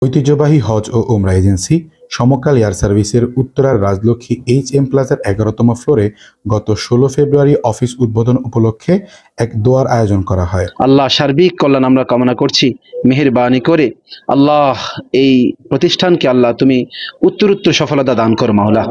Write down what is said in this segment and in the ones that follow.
ঐতিহ্যবাহী হজ ও ওমরা এজেন্সি সমকাল এয়ার সার্ভিসের উত্তরার রাজলক্ষ্মী এইচ.এম. প্লাজার ১১তম ফ্লোরে গত ১৬ ফেব্রুয়ারি অফিস উদ্বোধন উপলক্ষে এক দোয়ার আয়োজন করা হয়। আল্লাহ সার্বিক কল্যাণ আমরা কামনা করছি, মেহেরবানি করে আল্লাহ এই প্রতিষ্ঠানকে আল্লাহ তুমি উত্তরোত্তর সফলতা দান করো মাওলা।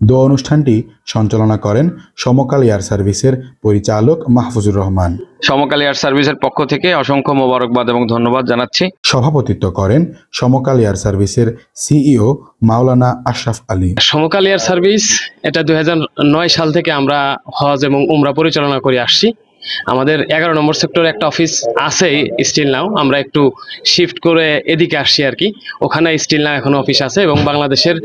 দোয়া অনুষ্ঠানটি সঞ্চালনা করেন সমকাল এয়ার সার্ভিসের পরিচালক মাহফুজুর রহমান। সমকাল এয়ার সার্ভিসের পক্ষ থেকে অসংখ্য মোবারকবাদ এবং ধন্যবাদ জানাচ্ছি। সভাপতিত্ব করেন সমকাল এয়ার সার্ভিসের সিইও মাওলানা আশরাফ আলী। সমকাল এয়ার সার্ভিস এটা 2009 সাল থেকে আমরা হজ এবং উমরা পরিচালনা করে আসছি। আমাদের 11 নম্বর সেক্টরে একটা অফিস আছে স্টিল নাও, আমরা একটু শিফট করে এদিকে আসছি আর কি। ওখানে স্টিল নাও এখনো অফিস আছে এবং বাংলাদেশের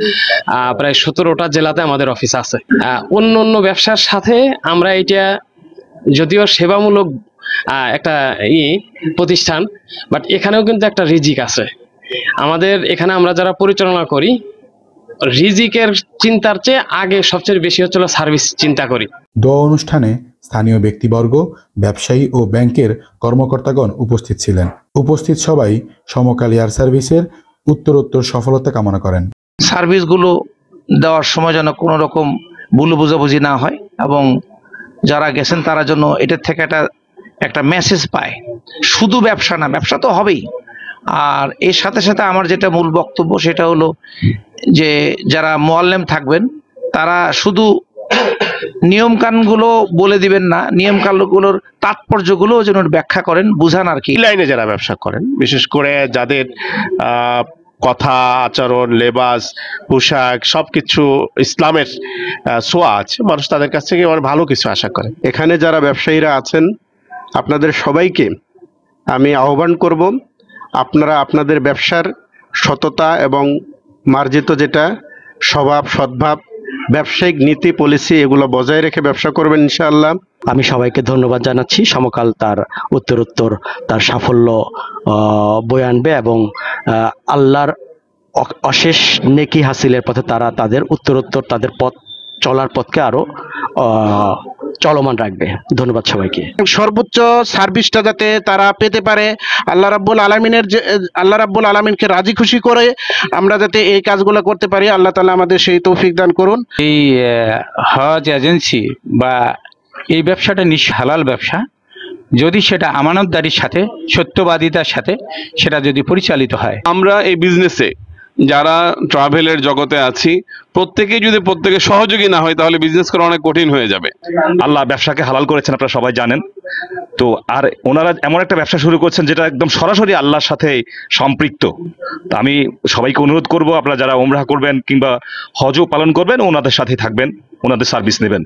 প্রায় 17টা জেলাতে আমাদের অফিস আছে। অন্য অন্য ব্যবসার সাথে আমরা এটা যদিও সেবামূলক একটা প্রতিষ্ঠান, বাট এখানেও কিন্তু একটা রিজিক আছে আমাদের এখানে। আমরা যারা পরিচালনা করি রিজিকের চিন্তার চেয়ে আগে সবচেয়ে বেশি হচ্ছিল সার্ভিস চিন্তা করি। দোয়া অনুষ্ঠানে স্থানীয় ব্যক্তিবর্গ, ব্যবসায়ী ও ব্যাংকের কর্মকর্তাগণ উপস্থিত ছিলেন। উপস্থিত সবাই সমকাল এয়ার সার্ভিসের উত্তরোত্তর সফলতা কামনা করেন। সার্ভিসগুলো দেওয়ার সময় যেন কোনো রকম ভুল বোঝাবুঝি না হয় এবং যারা গেছেন তারা জন্য এটার থেকে একটা মেসেজ পায়। শুধু ব্যবসা না, ব্যবসা তো হবেই, আর এর সাথে সাথে আমার যেটা মূল বক্তব্য সেটা হলো যে যারা মুআল্লিম থাকবেন তারা শুধু নিয়মকানুনগুলো বলে দিবেন না, নিয়মকানুনগুলোর তাৎপর্যগুলো যেন ব্যাখ্যা করেন, বুঝান আর কি। লাইনে যারা ব্যবসা করেন, বিশেষ করে যাদের কথা, আচরণ, লেবাস, পোশাক সবকিছু ইসলামের ছোঁয়া আছে, মানুষ তাদের কাছ থেকে ভালো কিছু আশা করে। এখানে যারা ব্যবসায়ীরা আছেন আপনাদের সবাইকে আমি আহ্বান করব, আপনারা আপনাদের ব্যবসার সততা এবং মার্জিত যেটা স্বভাব, সদ্ভাব, ব্যবসায়িক নীতি, পলিসি এগুলো বজায় রেখে ব্যবসা করবেন ইনশাআল্লাহ। আমি সবাইকে ধন্যবাদ জানাচ্ছি। সমকাল তার উত্তরোত্তর তার সাফল্য বয়ে আনবে এবং আল্লাহর অশেষ নেকি হাসিলের পথে তারা তাদের উত্তরোত্তর তাদের পথ চলার পথকে আরো চলমান রাখবে। ধন্যবাদ সবাইকে। সর্বোচ্চ সার্ভিসটা যাতে তারা পেতে পারে, আল্লাহ রাব্বুল আলামিনকে রাজি খুশি করে আমরা যাতে এই কাজগুলো করতে পারি, আল্লাহ তাআলা আমাদের সেই তৌফিক দান করুন। এই হজ এজেন্সি বা এই ব্যবসাটা হালাল ব্যবসা, যদি সেটা আমানতদারির সাথে, সত্যবাদিতার সাথে সেটা যদি পরিচালিত হয়। আমরা এই বিজনেসে যারা ট্রাভেলের জগতে আছি প্রত্যেকেই যদি প্রত্যেকের সহযোগী না হয় তাহলে বিজনেস করা অনেক কঠিন হয়ে যাবে। আল্লাহ ব্যবসাকে হালাল করেছেন, আপনারা সবাই জানেন তো। আর ওনারা এমন একটা ব্যবসা শুরু করছেন যেটা একদম সরাসরি আল্লাহর সাথে সম্পৃক্ত। তো আমি সবাইকে অনুরোধ করব, আপনারা যারা উমরাহ করবেন কিংবা হজও পালন করবেন ওনাদের সাথে থাকবেন, ওনাদের সার্ভিস নেবেন।